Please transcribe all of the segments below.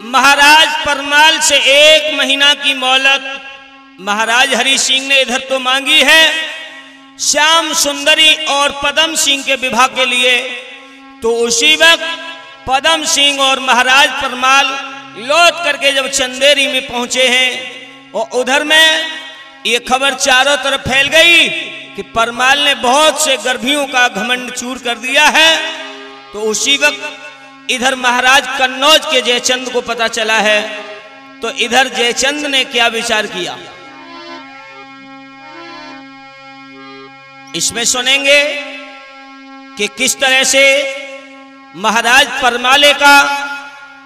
महाराज परमाल से 1 महीना की मोहलत महाराज हरि सिंह ने इधर तो मांगी है श्याम सुंदरी और पदम सिंह के विवाह के लिए। तो उसी वक्त पदम सिंह और महाराज परमाल लौट करके जब चंदेरी में पहुंचे हैं और उधर में ये खबर चारों तरफ फैल गई कि परमाल ने बहुत से गर्भियों का घमंड चूर कर दिया है। तो उसी वक्त इधर महाराज कन्नौज के जयचंद को पता चला है। तो इधर जयचंद ने क्या विचार किया इसमें सुनेंगे कि किस तरह से महाराज परमाले का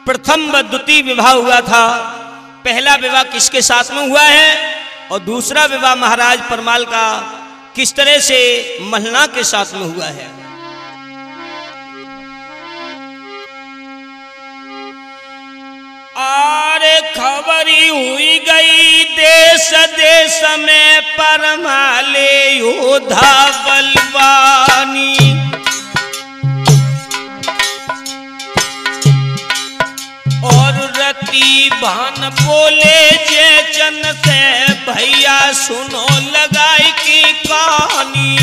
प्रथम व द्वितीय विवाह हुआ था। पहला विवाह किसके साथ में हुआ है और दूसरा विवाह महाराज परमाल का किस तरह से मल्हना के साथ में हुआ है। अरे खबरी हुई गई देश देश में परमाले योद्धा बलवानी। और रति भान बोले जयचंद से भैया सुनो लगाई की कहानी।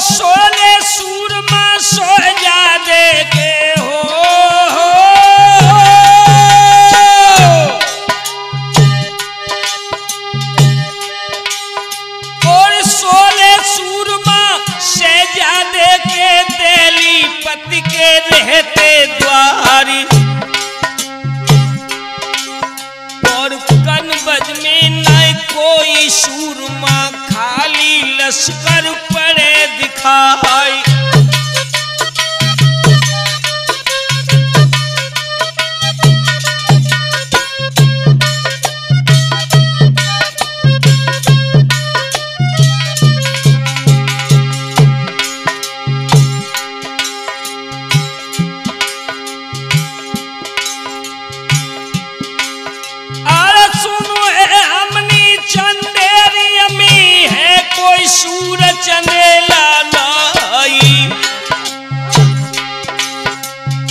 सोले सूरमा सो जा देखे हो, और सोले सूरमा शहजादे के तेली पति के रहते द्वारी। और कनबज में न कोई सूरमा खाली लश्कर पड़े दिखाई। सूरज चंदेला लाई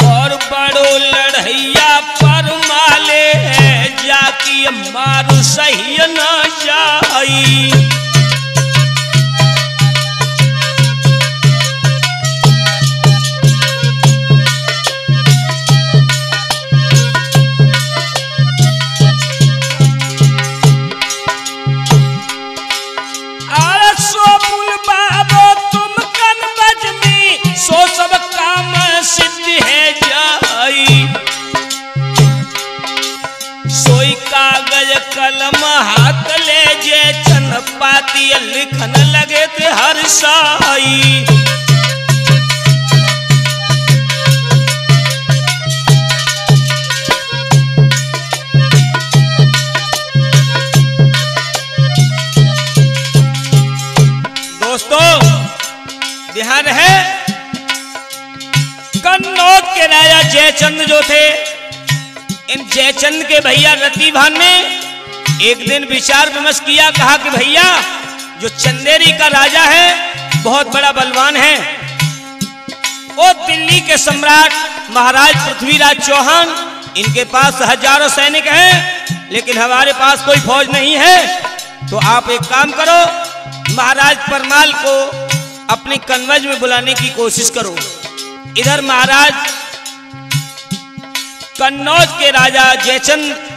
और बड़ो लड़ैया परमाले है जाकी मारू सही न जाई। सोई कागज कलम हाथ ले जे चन पाती लिखन लगे थे हर साई। दोस्तों ध्यान है कन्नौज के राजा जयचंद जो थे इन जयचंद के भैया रतिभान ने एक दिन विचार विमर्श किया। कहा कि भैया जो चंदेरी का राजा है बहुत बड़ा बलवान है और दिल्ली के सम्राट महाराज पृथ्वीराज चौहान इनके पास हजारों सैनिक हैं लेकिन हमारे पास कोई फौज नहीं है। तो आप एक काम करो महाराज परमाल को अपने कन्वज में बुलाने की कोशिश करो। इधर महाराज कन्नौज के राजा जयचंद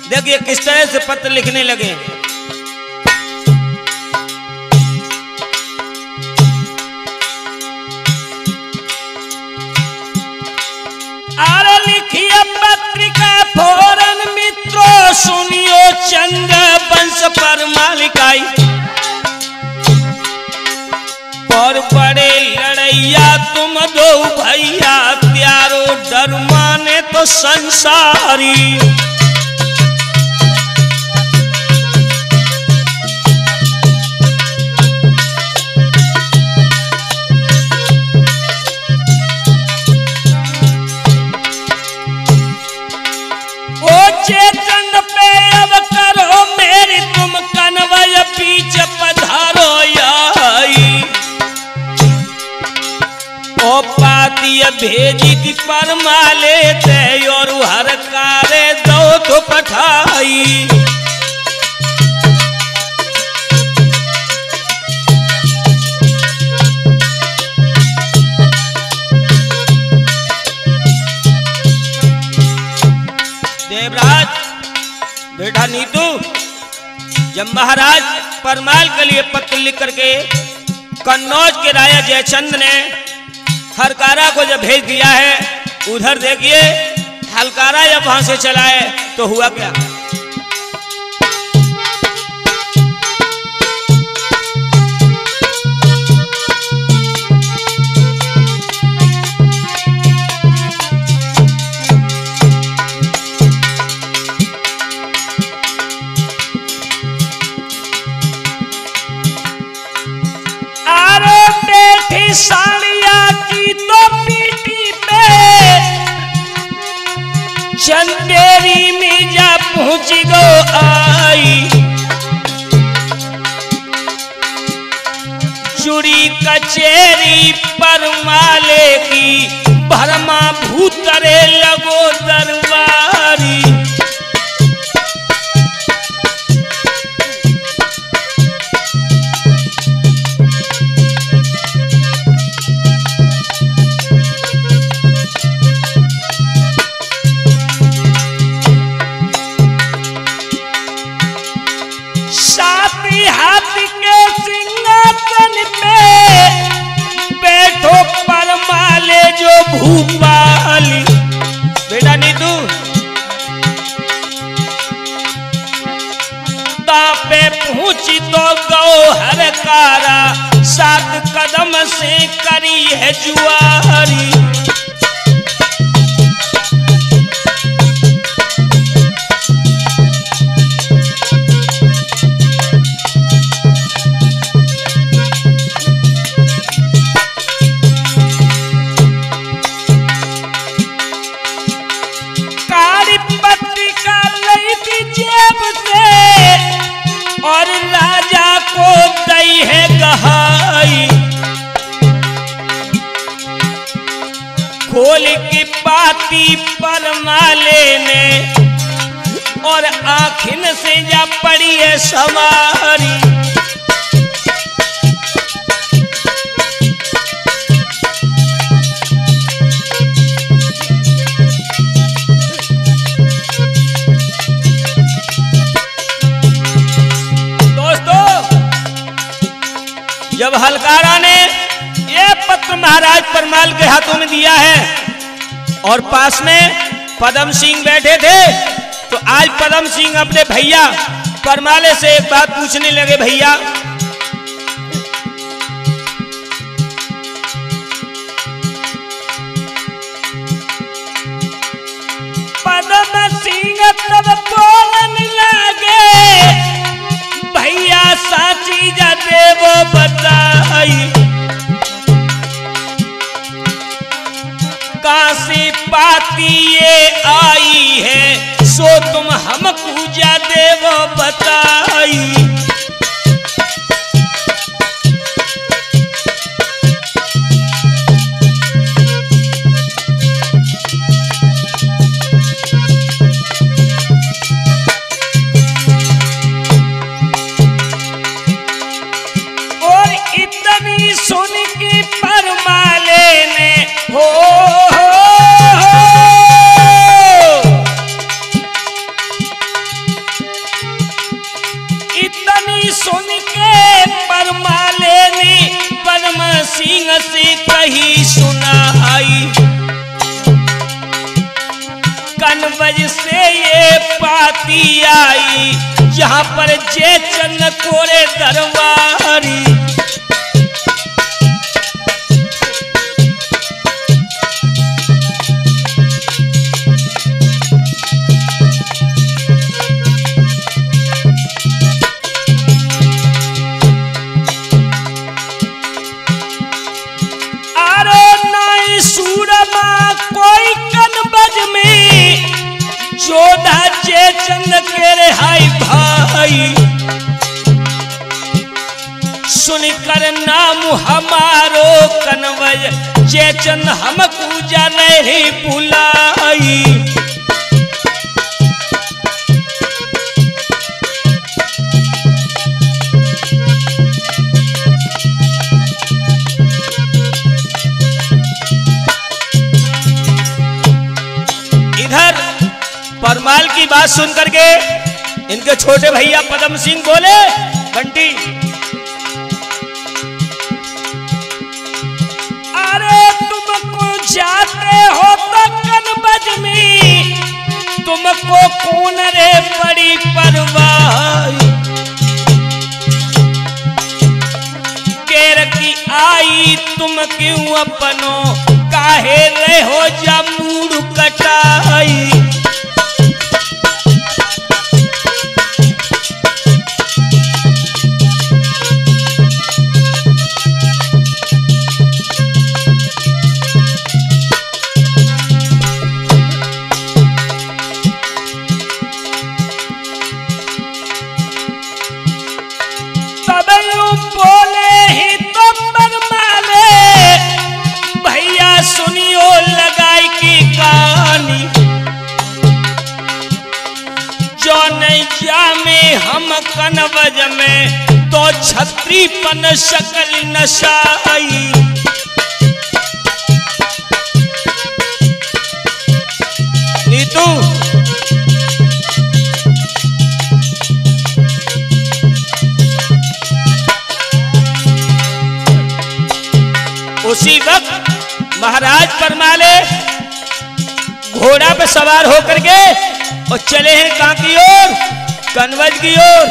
देखिए किस तरह से पत्र लिखने लगे। आरे लिखिए पत्रिका फौरन मित्रों सुनियो चंद्र वंश परमाल काई। और बड़े लड़ैया तुम दो भैया त्यारो डर माने तो संसारी। पाती भेजी की परमाले दे और हर कारे दो तो पठाई। देवराज बेटा नीतू, जब महाराज परमाल के लिए पत्र लिख करके कन्नौज के राजा जयचंद ने हलकारा को जब भेज दिया है, उधर देखिए हलकारा जब वहां से चला है तो हुआ क्या। साड़िया की तो पीठी पे चंदेरी में जा पहुंच गो आई। चूड़ी कचेरी परमाले की भरमा भूतरे लगो दरबारी। हाथ के सिंहासन पे बैठो परमाले जो भूपाली। बेटा नीतू, तापे पहुंची तो गौहर कारा 7 कदम से करी है जुआरी। और राजा को दई है गहाई। खोल की पाती परमाले ने और आखिन से जा पड़ी है सवारी। जब हलकारा ने ये पत्र महाराज परमाल के हाथों में दिया है और पास में पदम सिंह बैठे थे, तो आज पदम सिंह अपने भैया परमाले से एक बात पूछने लगे। भैया, पदम सिंह तब बोलने लगे, भैया साची जा देवो बताई। काशी पाती ये आई है, सो तुम हमको जा देवो बताई। सुन के परमाले ने हो इतनी सुन के परमाले ने पदम सिंह से कही सुनाई। कनवज से ये पाती आई, जहां पर जयचंद कोरे दरबारी। जोधा जयचंद के रिहाई भाई, सुनकर नाम हमारो कनव बज जयचंद हमको जाने बुलाई। इधर परमाल की बात सुन करके इनके छोटे भैया पदम सिंह बोले, बंटी अरे तुमको जाते हो तो कनबज में, तुमको कौन रे बड़ी परवाह, केर की आई तुम क्यों अपनो काहे रहो जमूड़ कटाई। बोले ही तो परमाले भैया सुनियो लगाई की कहानी, जो नहीं जामे हम कनबज में तो छत्री पन शकल नशाई। नीतू उसी वक्त महाराज परमाले घोड़ा पे सवार होकर के और चले हैं कहां की ओर, कनबज की ओर।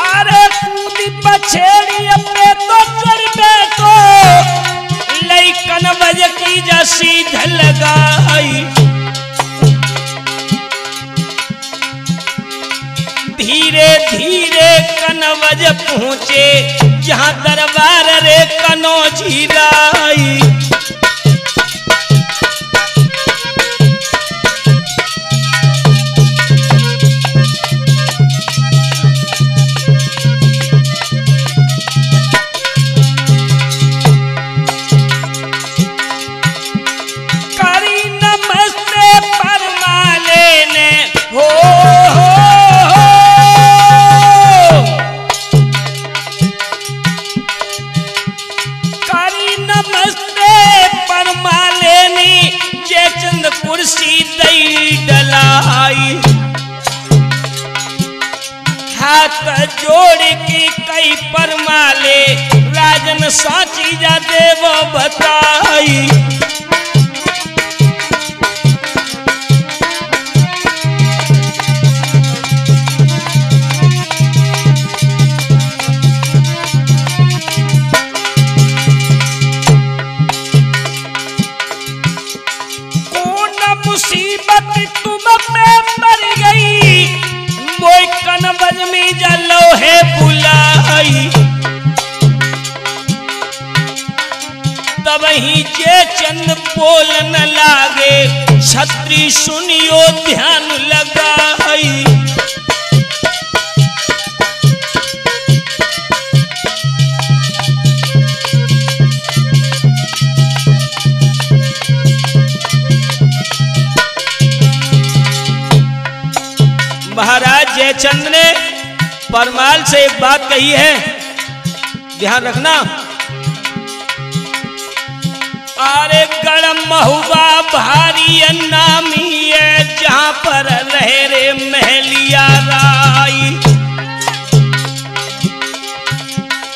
अरे कूदी पछेड़ी अपने तो चढ़ बैठो, लई कनबज की जा सीध लगाई। धीरे धीरे कनबज पहुंचे जहां दरबार रे कनौजी राई। करी नमस्ते परमाले ने हो कुर्सी दई डलाई। हाथ जोड़ की कई परमाले राजन साची जा देव बताई। मुसीबत तुम पे पड़ गई, मोई कनबज में जलो है बुलाई। तब ही जयचंद बोलन लागे, छत्री सुनियो ध्यान लगाई। महाराज जयचंद ने परमाल से एक बात कही है, ध्यान रखना। अरे गड़ महुआ भारी नामी है, जहां पर रहे रे महलिया राई।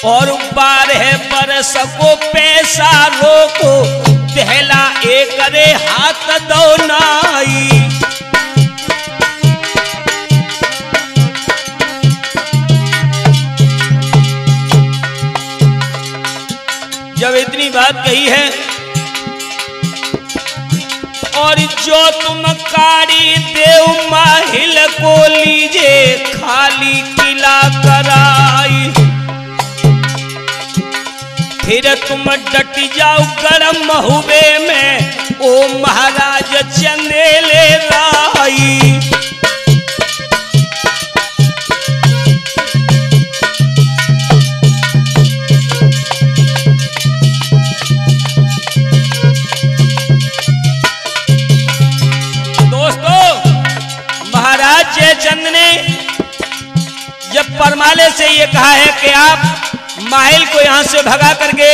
और 12 बरस को पैसा रोको, पहला एक रे हाथ दो नाई। जब इतनी बात कही है, और जो तुम कारी देव माहिल को लीजे, खाली किला कराई। फिर तुम डट जाओ गरम महुबे में, ओ महाराज चंदेले राई। परमाले से ये कहा है कि आप माहिल को यहाँ से भगा करके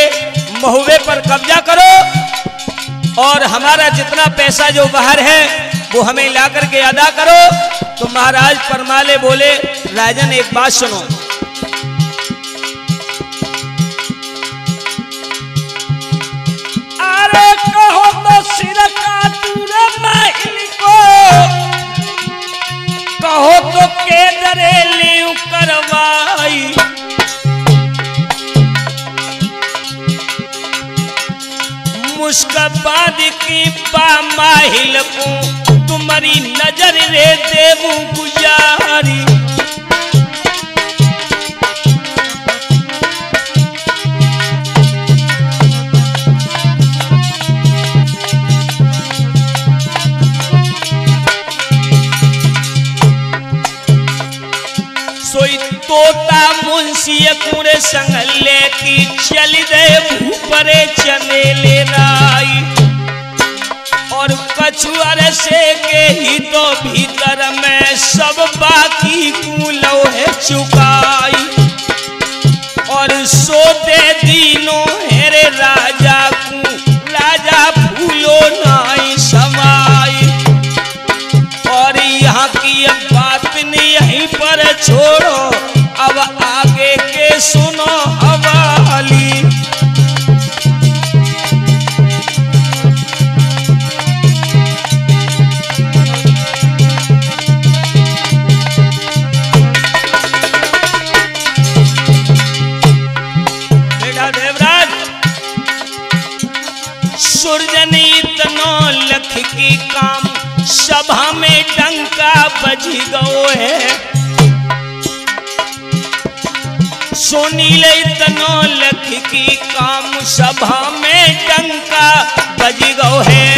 महुए पर कब्जा करो और हमारा जितना पैसा जो बाहर है वो हमें ला करके अदा करो। तो महाराज परमाले बोले, राजन एक बात सुनो, अरे कहो तो सिर काटू रे माहिल को, कहो तो के दरे लियू करवाई। मुस्कबाद की पा माहिल को तुम्हारी नजर रे देवू गुजारी। सोई तोता मुंशी पूरे संगले की चल दे ऊपरे चमेले राई। और कछुआर से के ही तो भीतर में सब बाकी कूलो है चुकाई। और सोते दिनों हेरे राजा को राजा फूलो नाई समाई। और यहाँ की अब बात नहीं यहीं पर छोड़ो, अब आगे के सुनो हवाली। बेटा देवराज, सुरजन इतनो लख की काम सभा में डंका बज गओ है। सुनील इतनो लख की काम सभा में डंका बज गओ है।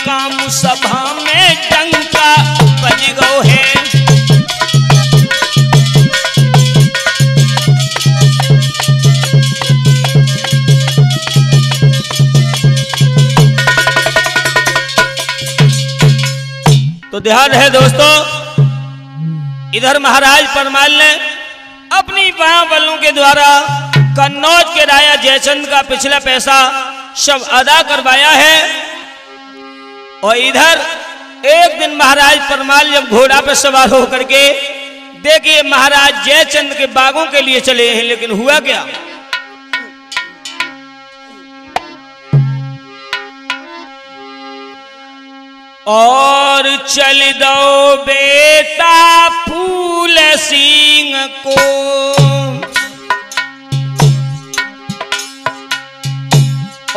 काम सभा में डंका बज गओ है। तो ध्यान रहे दोस्तों, इधर महाराज परमाल ने अपनी बाहुबलों के द्वारा कन्नौज के राजा जयचंद का पिछला पैसा सब अदा करवाया है। और इधर एक दिन महाराज परमाल जब घोड़ा पर सवार होकर के देखिए महाराज जयचंद के बागों के लिए चले हैं, लेकिन हुआ क्या, और चल दो बेटा फूल सिंह को,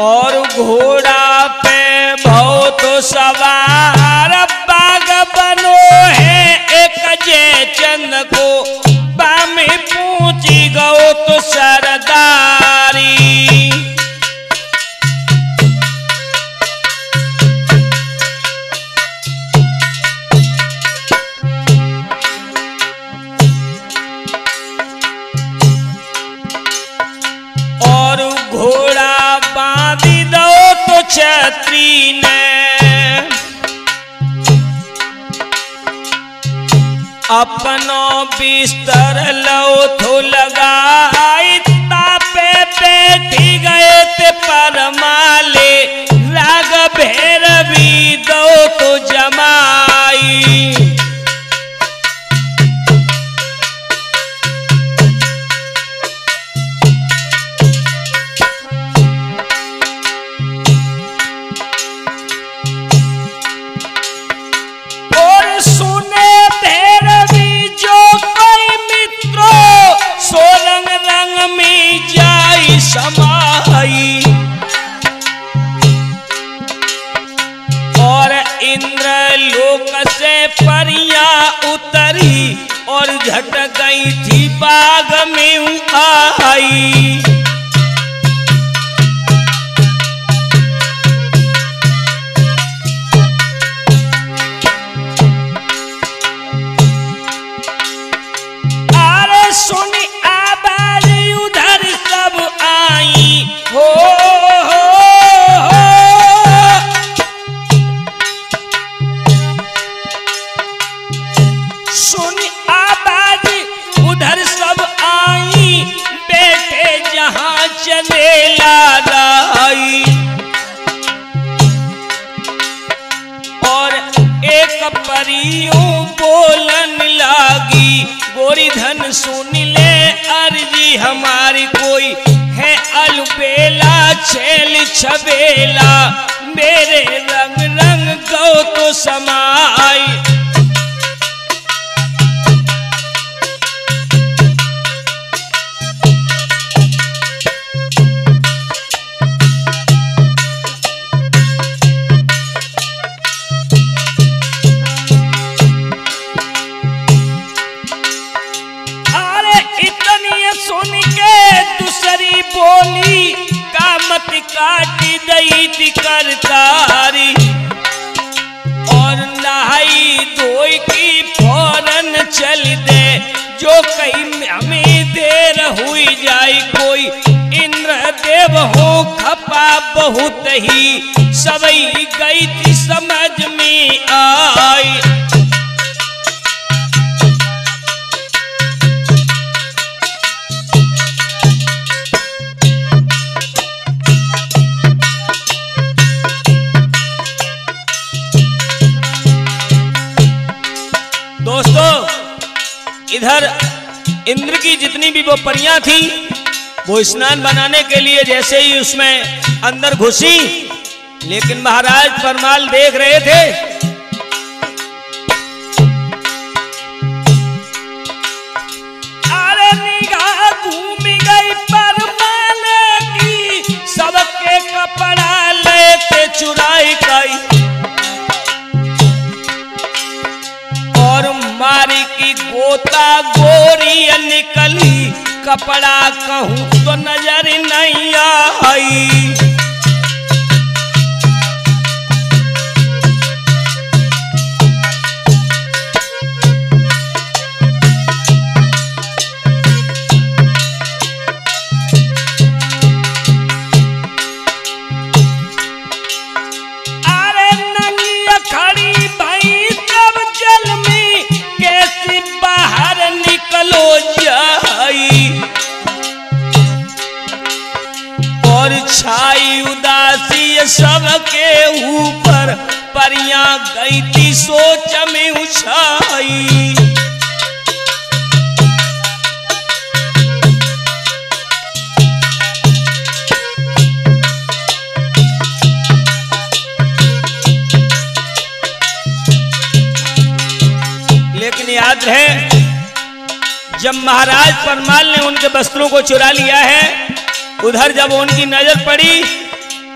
और घोड़ा पे बहुत सवार बाग बनो है एक जयचंद को, बामे पूछी गो तो सरदारी। और घोड़ा बांधी दो तो छतरी ने, अपनो बिस्तर लो तो लगाई, तापे बैठी गए थे परमाले, राग भैरवी दो तो जमाई। समाई और इंद्र लोक से परियां उतरी और और झट गई थी बाग में आई। अरे सुनी आवाज उधर सब आई हो, सुनी आवाज उधर सब आई, बेटे जहां चले लाई। और एक परियों बोलन लागी, गोरी धन सुन ले अर्जी हमारी, कोई है अलबेला छेल छबेला, मेरे रंग रंग गौ तो समाई। सुन के दूसरी बोली कामत काटी दई थी करतारी, और नहाई धोई की फौरन चल दे, जो कहीं हमें देर हुई जाए, कोई इंद्रदेव हो खपा बहुत ही, सबई गई थी समझ में आई। दोस्तों इधर इंद्र की जितनी भी वो परियां थी, वो स्नान बनाने के लिए जैसे ही उसमें अंदर घुसी, लेकिन महाराज परमाल देख रहे थे। अरे निगाह घूम गई परमाल की, सबके कपड़ा लेके चुराई गई, और मारी की गोता गोरी निकली, कपड़ा कहूं तो नजर नहीं आई। अरे नंगी खड़ी भई तब जल में, कैसे बाहर निकलो जाई, और छाई उदासी सबके ऊपर, परियां गई थी सोच में उछाई। लेकिन याद रहे, जब महाराज परमाल ने उनके वस्त्रों को चुरा लिया है, उधर जब उनकी नजर पड़ी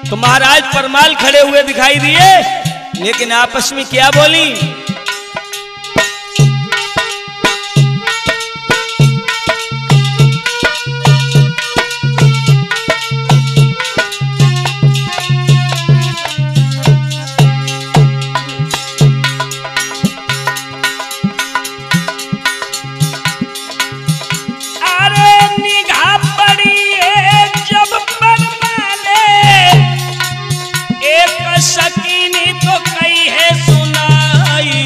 तो महाराज परमाल खड़े हुए दिखाई दिए, लेकिन आपस में क्या बोली? सकीनी तो कई है सुनाई,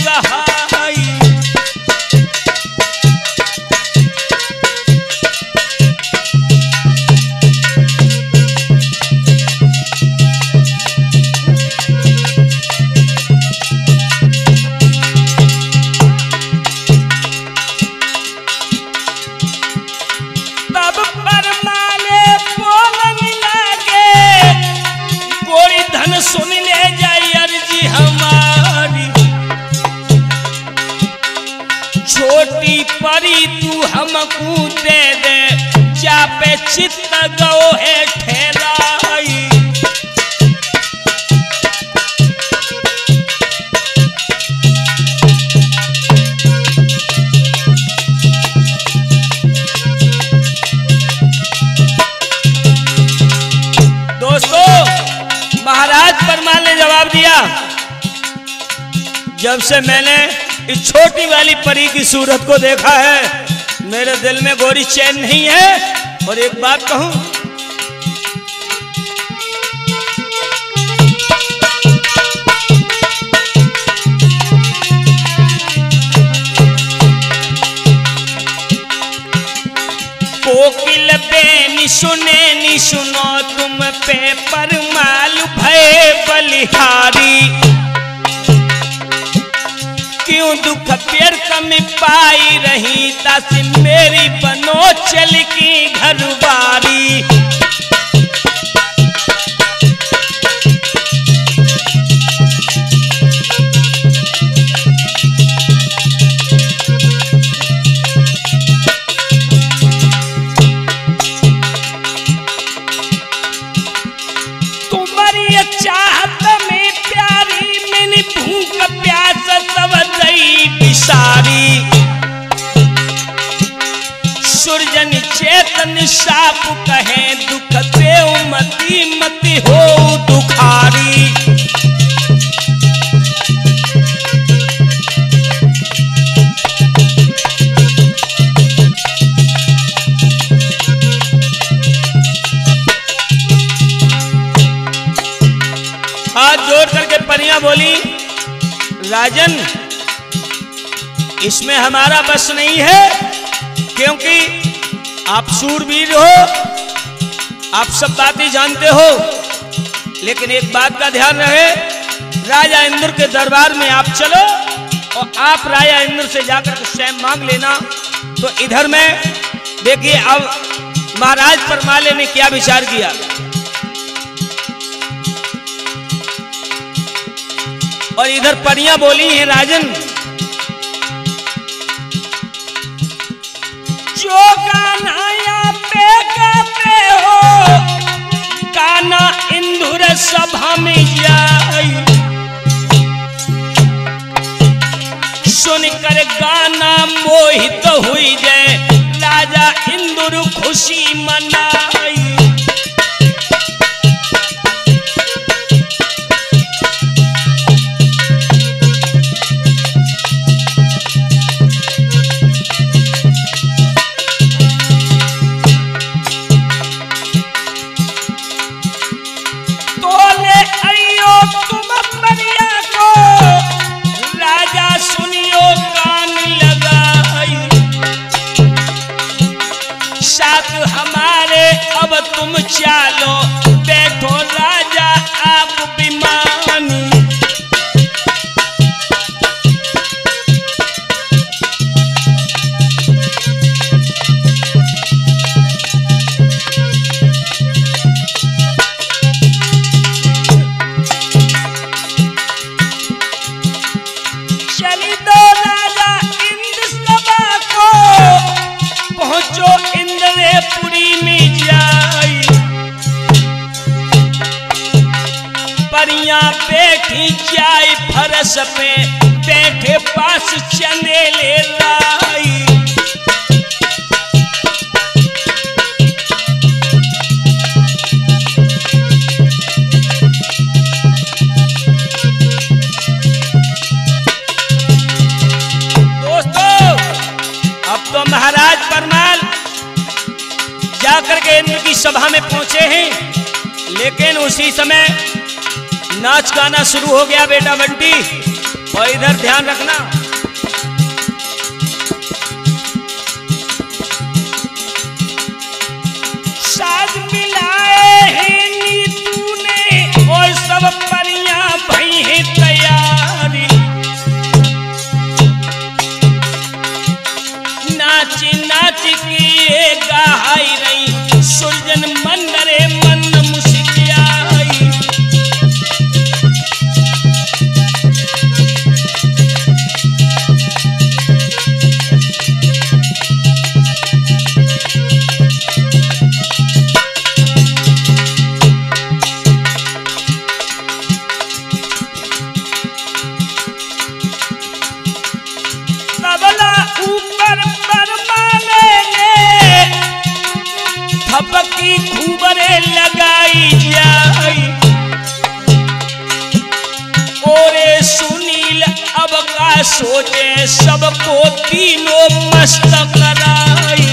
गहाई। तब परमाले बोलन लागे, गोरी धन सुन ले जाई अर्जी हमारी। छोटी परी तू हमको दे दे, चापे चित्त गो है ठहराई। महाराज परमाल ने जवाब दिया, जब से मैंने इस छोटी वाली परी की सूरत को देखा है, मेरे दिल में गोरी चैन नहीं है। और एक बात कहूं, कोकिल बेनी सुने नी सुनो तुम पे परमाल भय बलिहारी। क्यों दुख पेड़ कमी पाई रही, दस मेरी बनो चल की घरवारी। चाहत में प्यारी, मैंने भूख प्यास सब दई बिसारी। सुरजन चेतन साप कहे, दुख देव मती मती हो दुखारी। हाथ जोड़ करके परियां बोली, राजन इसमें हमारा बस नहीं है, क्योंकि आप सूरवीर हो, आप सब बातें जानते हो। लेकिन एक बात का ध्यान रहे, राजा इंद्र के दरबार में आप चलो और आप राजा इंद्र से जाकर के स्वयं मांग लेना। तो इधर में देखिए अब महाराज परमाले ने क्या विचार किया। और इधर परियां बोली हैं, राजन जो गाना यहाँ पे गाते हो, गाना इंदुर सभा में जाई। सुन कर गाना मोहित हुई जाए, राजा इंदुर खुशी मनाई। हमारे अब तुम चालो, बैठो राजा आप विमानी। चली दो राजा इंद्र सभा को, पहुंचो इंद्रपुरी में जाई। परियां बैठी जाए फरस पे, बैठे पास चंदेले लाई। दोस्तों अब तो महाराज परमाल जाकर के इंद्र की सभा में पहुंचे हैं, लेकिन उसी समय नाच गाना शुरू हो गया। बेटा बंटी और इधर ध्यान रखना, साज मिलाए हैं नीतू ने और सब परियां भई हैं तैयारी। नाच नाच के ये गाई रही सुरजन मंदरे मन मुस्कियाई। तबला ऊपर परमाने ने थपकी खूबरे लगाई जाई। ओरे सुनील अब का सोचे सबको तीनों मस्त कराई।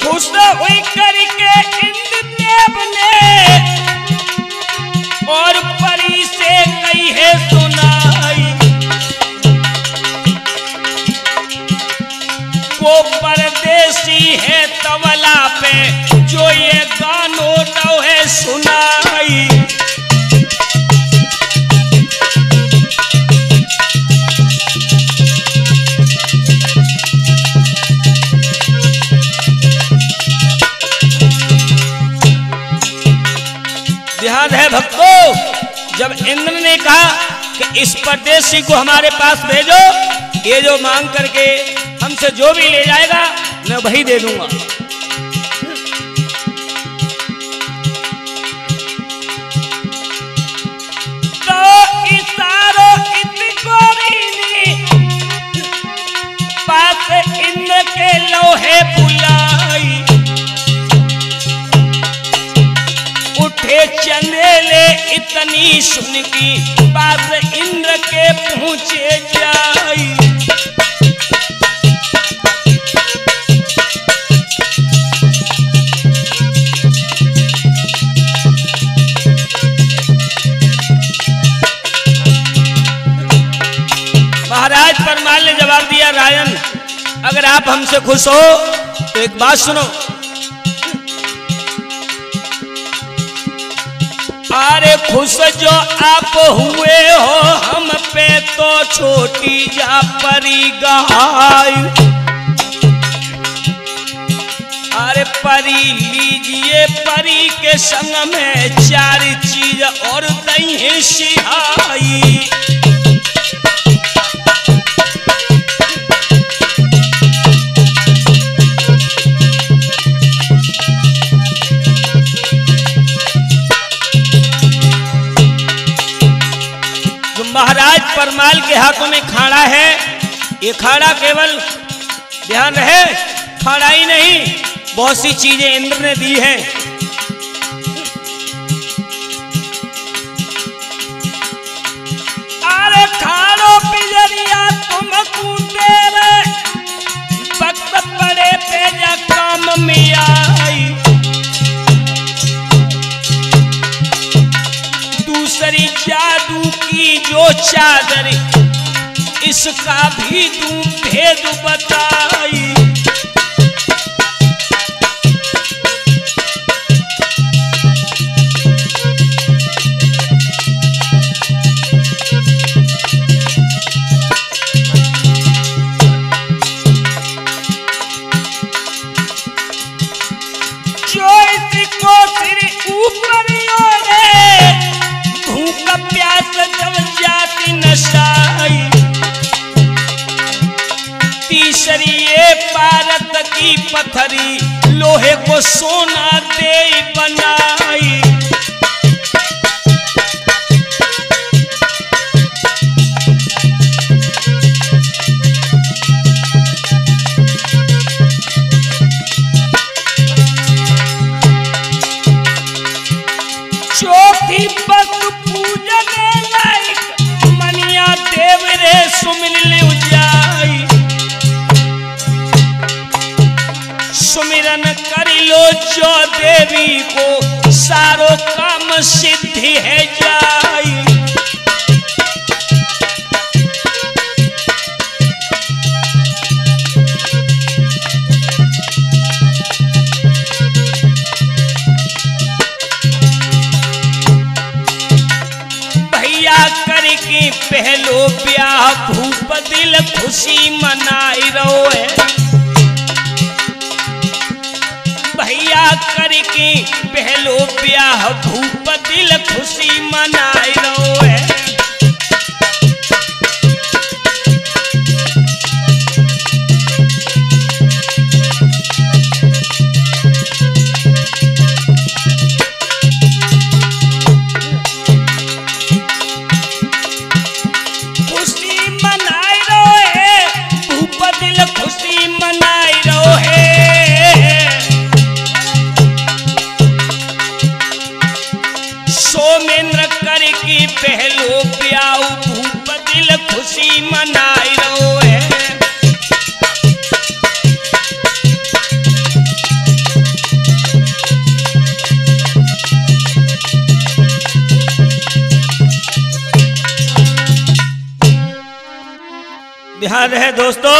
खुश हुई करके इंद्रदेव ने और परी से कही है सुनाई। वो परदेसी है तबला पे जो ये गानों तो है सुनाई। ध्यान है भक्तों, जब इंद्र ने कहा कि इस परदेसी को हमारे पास भेजो, ये जो मांग करके हमसे जो भी ले जाएगा मैं वही दे दूंगा। तो इशारो इतकोरीनी पास इंद्र के लोहे बुलाई। उठे चंदेले इतनी सुन की पास इंद्र के पहुंचे जाई। महाराज परमाल ने जवाब दिया, रायन अगर आप हमसे खुश हो तो एक बात सुनो। अरे खुश जो आप हुए हो हम पे तो छोटी जा परी गहाई। अरे परी लीजिए परी के संग में 4 चीज और दही है सिहाई। महाराज परमाल के हाथों में खाड़ा है, ये खाड़ा केवल ध्यान रहे खाड़ा ही नहीं, बहुत सी चीजें इंद्र ने दी हैं। अरे खाड़ो पिजरिया तुम कूदे रे वक्त पड़े पे जा काम में आई। दूसरी जादू की जो चादर इसका भी तू भेद बताई। जो इसको सिर ऊपर ओढ़े भूख प्यास जब जाती नशाई। तीसरी ये भारत की पत्थरी लोहे को सोना दे बनाई। चौथी वस्तु पूजन लायक सुमिर ले जाई, सुमिरन कर लो जो देवी को सारो काम सिद्धि है जाई। करके पहलो ब्याह भूप दिल खुशी मनाई रहो है, भैया करके पहलो ब्याह भूप दिल खुशी मनाई रहो है। पहलो ब्याह भूप दिल खुशी मनाई रहो है। ध्यान रहे दोस्तों,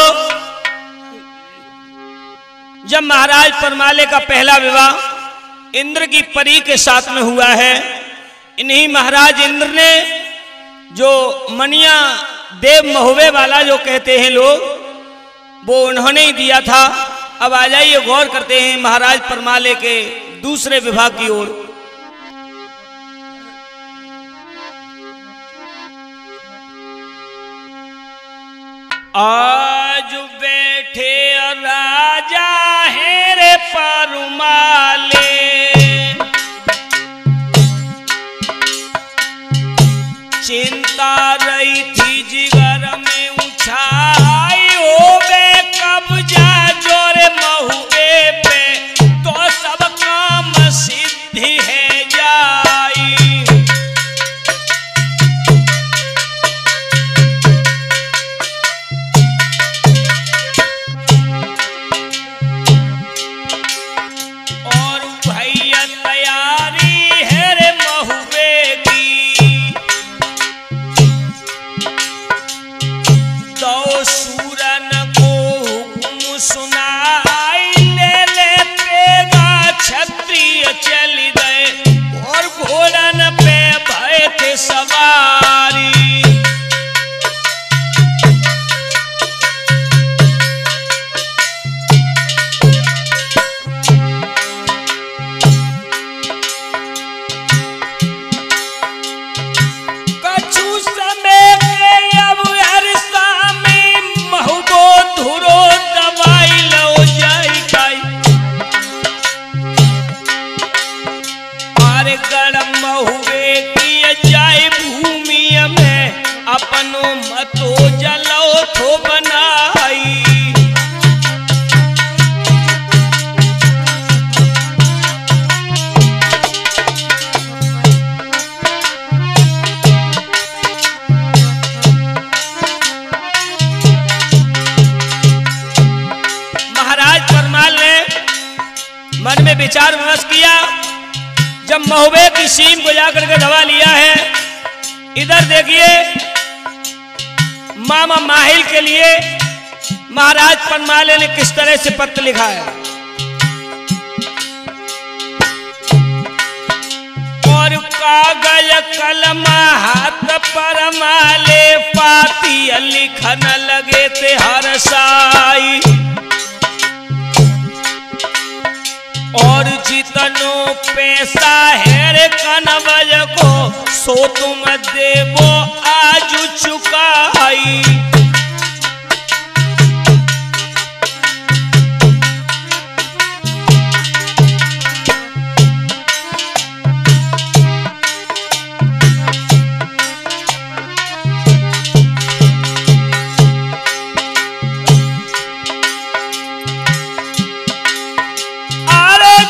जब महाराज परमाले का पहला विवाह इंद्र की परी के साथ में हुआ है, इन्हीं महाराज इंद्र ने जो मनिया देव महुबे वाला जो कहते हैं लोग, वो उन्होंने ही दिया था। अब आ जाइए गौर करते हैं महाराज परमाले के दूसरे विवाह की ओर। आज बैठे राजा है रे परमाले, चिंता रही थी जिगर में ऊंचाई हो बे कब्जा जोरे महुबे पे, तो सब काम सिद्धि है जाई। और भैया तैयारी है रे महुबे की, तो सूरन को हुक्म सुनाई ले लेतेगा क्षत्रिय चल गए, और घोड़न पे भय थे सवारी। कछु समय के अब हर धुरो दवाई लो जाई काई, और गरम महुबे की जाए भूमि में अपनो मतो जलो थो बनाई। मन में विचार विमर्श किया, जब महुबे की सीम को जाकर के दबा लिया है, इधर देखिए मामा माहिल के लिए महाराज परमाले ने किस तरह से पत्र लिखा है। और कागज कलम हाथ परमाले पाती लिखन लगे थे हर साई, और जितनो पैसा है रे कनवज को सो तुम देवो आज चुकाई।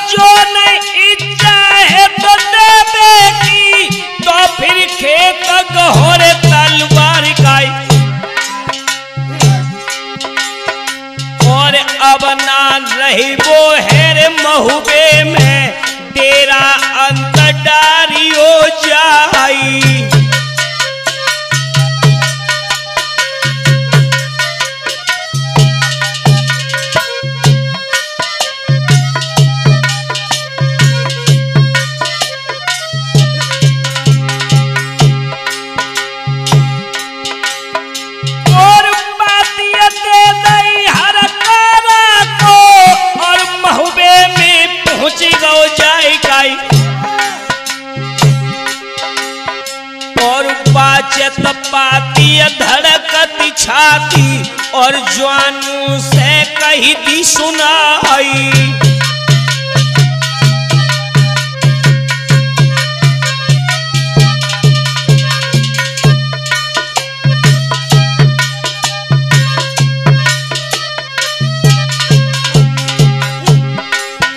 जो नहीं इच्छा है तो देवे की, तो फिर खेत गहोरे तलवार कही वो है रे महुबे में तेरा अंत डारी हो जाई। और बाचत पाती धड़कती छाती और जानू से कही दी सुनाई।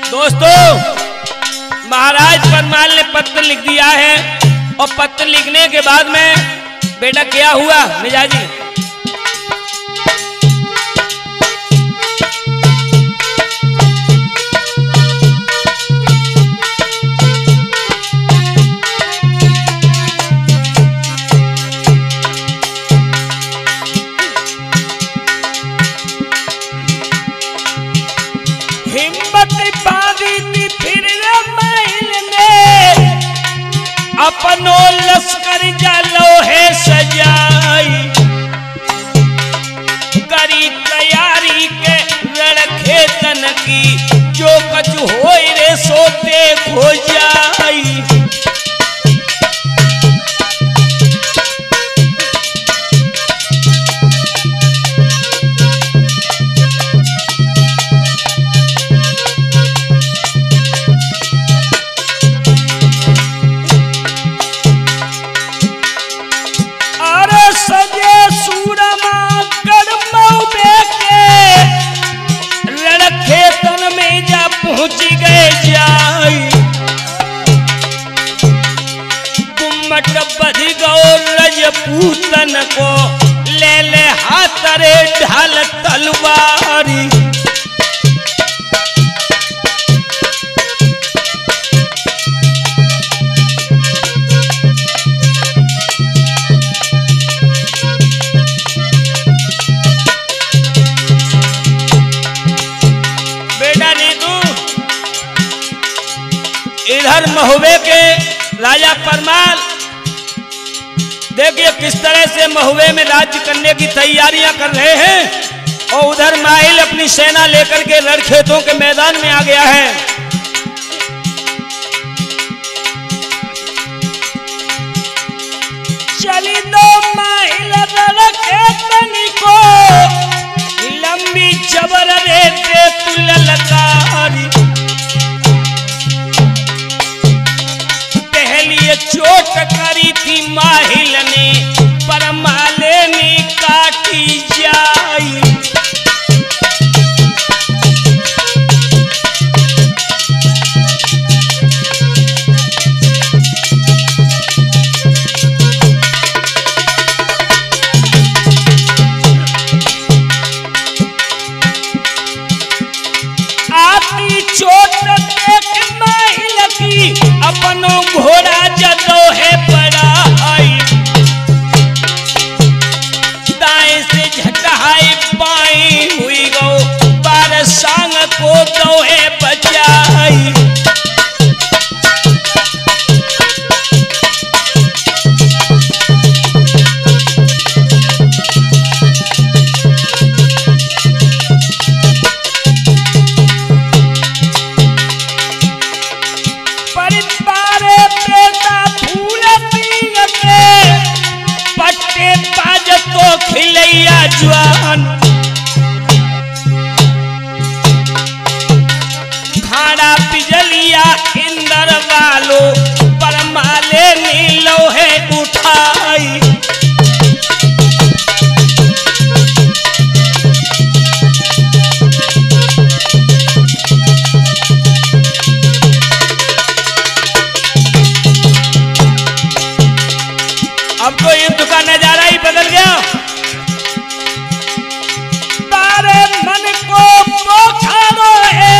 दोस्तों, महाराज परमाल ने पत्र लिख दिया है और पत्र लिखने के बाद में बेटा क्या हुआ मिजाजी, हिम्मत बांधी थी फिर महल में अपनो लश्कर जालो है सजाई। करी तैयारी के लड़के तन की जो कछ होई रे सोते खो जाई। पहुंची गए जाई गुम्मट बध गो रजपूतन को ले ले हाथ रे ढाल तलवारी। इधर महुबे के राजा परमाल देखिए किस तरह से महुबे में राज्य करने की तैयारियां कर रहे हैं और उधर माहिल अपनी सेना लेकर के रणखेतों के मैदान में आ गया है। चली दो माहिल रणखेतनी को लंबी जबर रे दे तू ललकारी। चोट करी थी माहिल ने परमाले ने काटी जाई। आती चोट देख माहिल की अपनो घोड़ा जदो है बड़ा आई। दाएं से झटहाई बाई हुई गो बार सांग को दो है बचाई। खिलैया जवान खाना पिजलिया इंदर वालो परमाले नीलो है उठाई। अब तो युद्ध का नजारा ही बदल गया। तारे मन को पोखारो है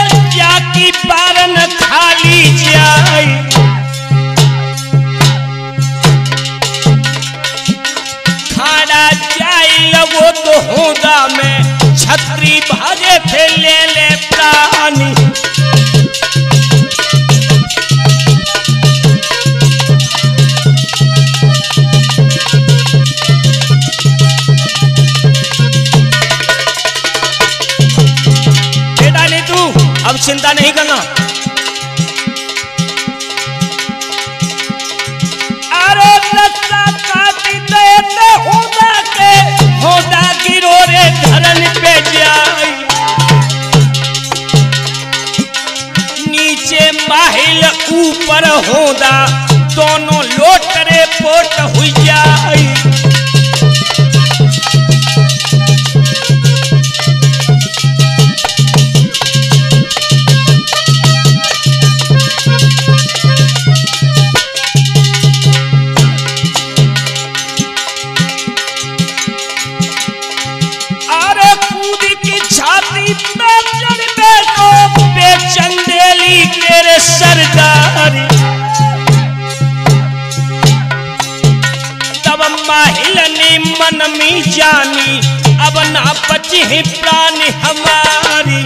जाई लगो तो होदा में छतरी भागे थे ले ले प्राणी। बेटा नहीं तू अब चिंता नहीं करना। अरे रस्ता काटी दे होदा के होदा गिरो रे धरन पे जाई। नीचे माहिल ऊपर होदा दोनों लोट रे पोट हुई जाई। चंदेली तेरे सरदारी तब माहिल ने मन में जानी अब ना बची है प्राण हमारी।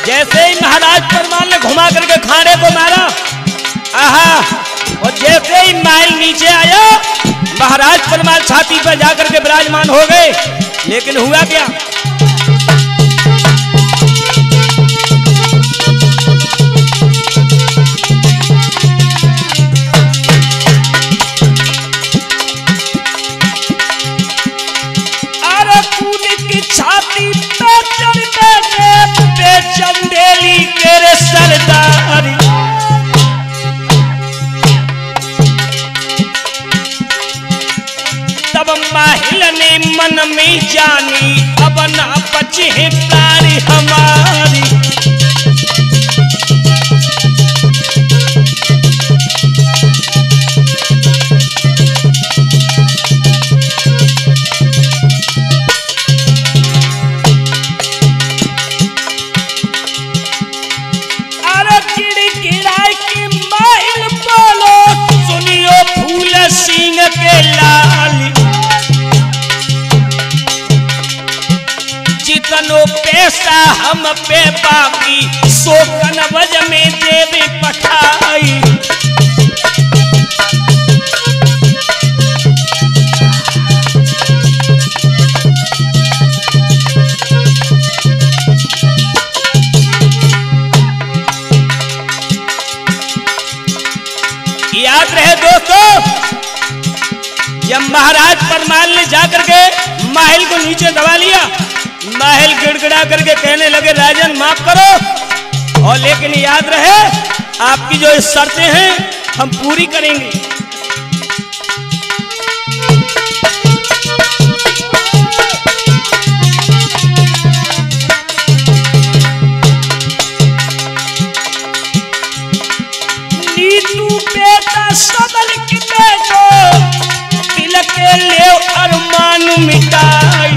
जैसे ही महाराज परमाल ने घुमा करके खाने को मारा, आहा, और जैसे ही माइल नीचे आया महाराज परमाल छाती पर जाकर के विराजमान हो गए। लेकिन हुआ क्या, अरे कूद की छाती पे चढ़ चंदेली तेरे सरदारी तब माहिल ने मन में जानी अब ना बची है प्राण हमारी। सिंह के लाल जितनो पैसा हम पे बाकी सो कनवज में देवी पठाई। याद रहे दोस्तों, जब महाराज परमाल ने जाकर के माहिल को नीचे दबा लिया, माहिल गिड़गिड़ा करके कहने लगे राजन माफ करो, और लेकिन याद रहे आपकी जो शर्तें हैं हम पूरी करेंगे। नीतू बेटा सबल के बेटो दिल के ले अरमान मिटाई।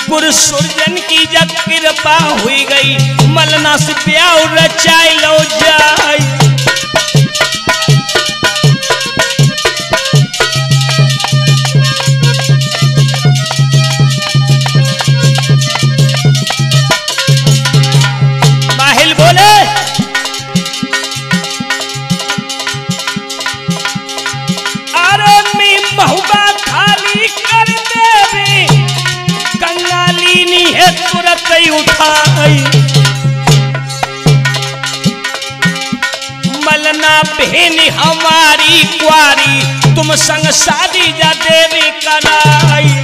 गुरु सुरजन की जब कृपा हुई गई मलना से प्यार रचाई लो जाई। माहिल बोले अरे मैं महुआ खाली कर देवी कंगालीनी है तुरंत ही उठाई। मलना बहन हमारी कुआरी तुम संग शादी जा देवी कराई।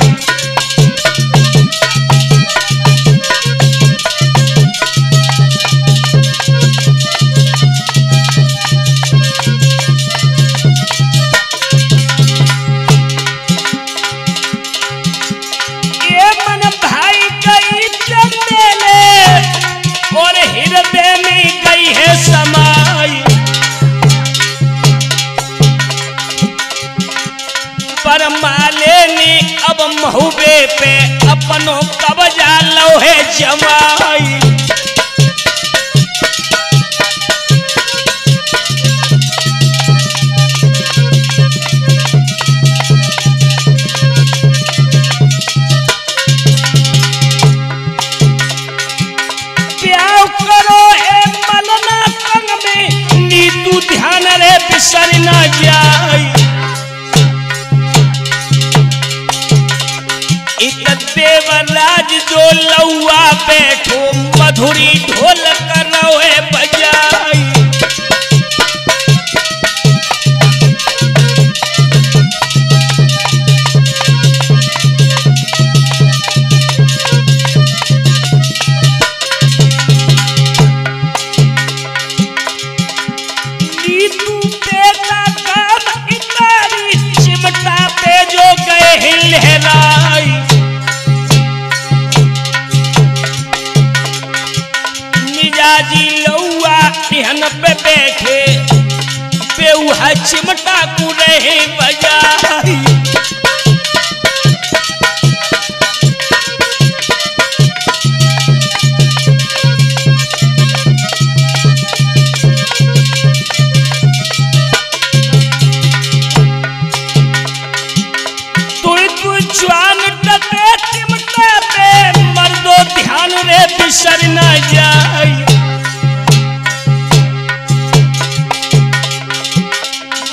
और हृदय में गई है समाई। पर माले ने अब महुबे पे अपनों कब्जा लोहे जमाई। प्याव करो ए मलना संग में नीतू ध्यान रे बिसर ना जाई। देवराज जो लौआ बैठो मधुरी ढोल करो है बजाई। नीतू बेटा काम इतारी चिमटा पे जो गए हिलहराई। जी लौआ ध्यान पे बैठे बेउहा चिमटा को रहे बजाई। तू जवान टके चिमटा पे मर्दो ध्यान रे बिसर ना जाई।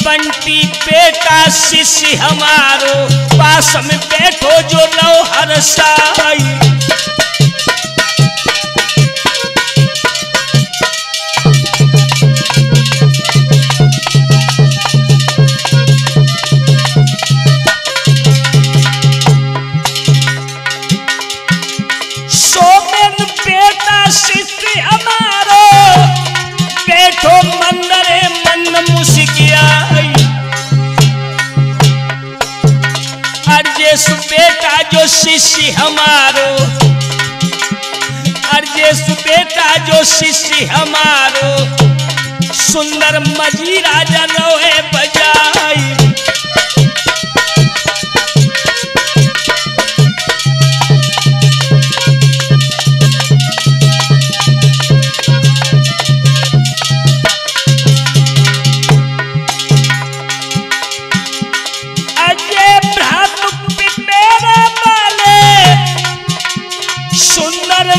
बंटी बेटा शिष्य हमारो पास में बैठो जो लो हर साई। सोमेन बेटा शिष्य हमारो बैठो मंदरे मन मुस्कियाई। अर्जेश बेटा जो शिष्य हमारो अर्जेश बेटा जो शिष्य हमारो सुंदर मजीरा जनोए बजाई।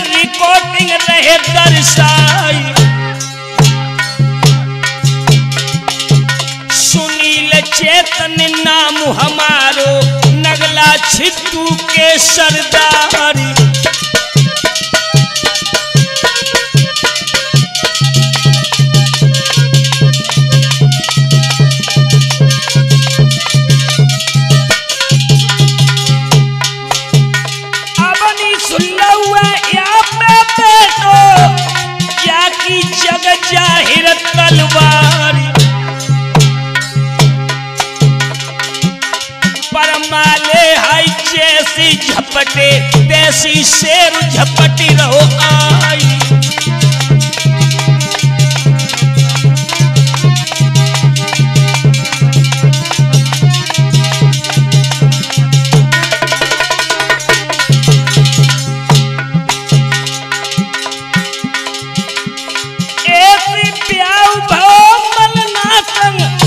रिकॉर्डिंग रहे दर्शाई। सुनील चेतन नाम हमारो नगला छिट्टू के सरदारी। जग जाहिर तलवारी परमाले हाई जैसी झपटे तैसी शेर झपटी रहो आई।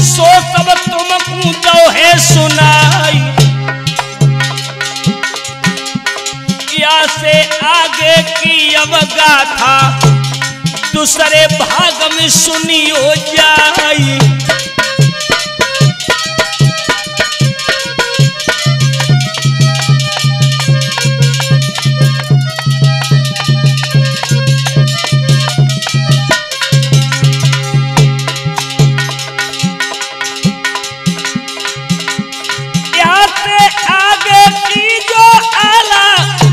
सो सब तुमको दो है सुनाई। या से आगे की अब गाथा दूसरे भाग में सुनियो जाई।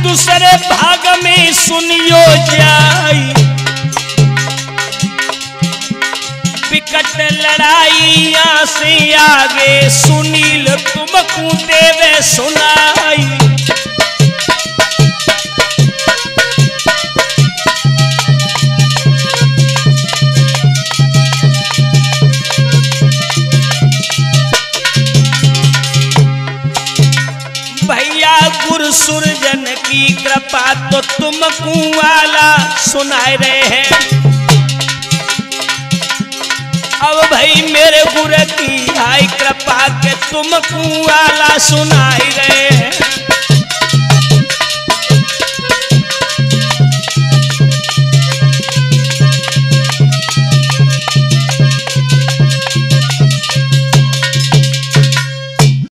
दूसरे भाग में सुनियो जाई। विकट लड़ाइया से आगे सुनील तुमको देवे सुनाई। सुरजन की कृपा तो तुमको वाला सुनाए रहे हैं। अब भाई मेरे गुरु की हाय कृपा के तुमको वाला सुनाई रहे हैं।